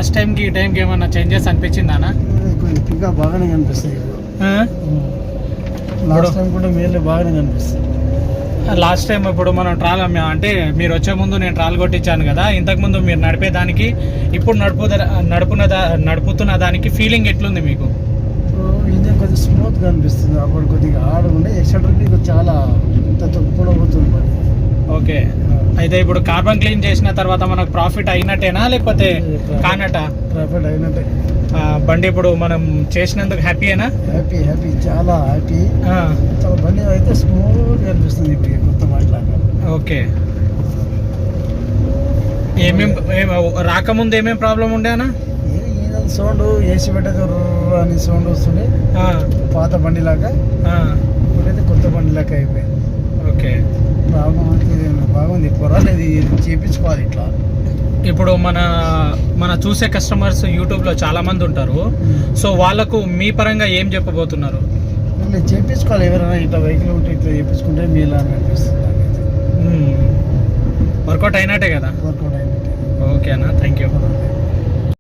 Last టైంకి ఈ టైంకి ఏమన్నా చేంజెస్ అనిపించిందా అన్న? ఇంకా బాగానే కనిపిస్తాయి. లాస్ట్ టైం కూడా మేలు బాగానే కనిపిస్తుంది. లాస్ట్ టైం ఇప్పుడు మనం ట్రాల్ అంటే మీరు వచ్చే ముందు నేను ట్రాల్ కొట్టించాను కదా, ఇంతకుముందు మీరు నడిపేదానికి ఇప్పుడు నడుపుతున్న దానికి ఫీలింగ్ ఎట్లుంది మీకు? ఇంజన్ కొద్దిగా స్మూత్గా అనిపిస్తుంది. అప్పుడు కొద్దిగా హార్డ్ ఉండే ఎక్సెట్రా చాలా ఇంత తక్కువ పోతుంది మరి. ఓకే, అయితే ఇప్పుడు కార్బన్ క్లీన్ చేసిన తర్వాత మనకు ప్రాఫిట్ అయినట్టేనా లేకపోతే కానట్టా? ప్రాఫిట్ అయినట్టే. బండి ఇప్పుడు మనం చేసినందుకు హ్యాపీయేనా? హ్యాపీ చాలా హ్యాపీ. చాలా బండి అయితే స్మూత్గా అనిపిస్తుంది ఇప్పుడు కొత్త మాట్లాగా. ఓకే, రాకముందు ఏమేమి ప్రాబ్లం ఉండే అన్న? సౌండ్ ఏసీ పెట్టే అని సౌండ్ వస్తుంది పాత బండి లాగా. ఇప్పుడైతే కొత్త బండి లాగా అయిపోయింది. ఓకే, బాగుంది. పర్వాలేదు, చేయించుకోవాలి ఇట్లా. ఇప్పుడు మన చూసే కస్టమర్స్ యూట్యూబ్లో చాలా మంది ఉంటారు. సో వాళ్ళకు మీ పరంగా ఏం చెప్పబోతున్నారు? చేయించుకోవాలి. ఎవరైనా ఇట్లా వెహికల్ ఉంటే ఇట్లా చేయించుకుంటే మీలా అనిపిస్తుంది. వర్కౌట్ అయినట్టే కదా? వర్కౌట్ అయినట్టే. ఓకే అన్న, థ్యాంక్ యూ.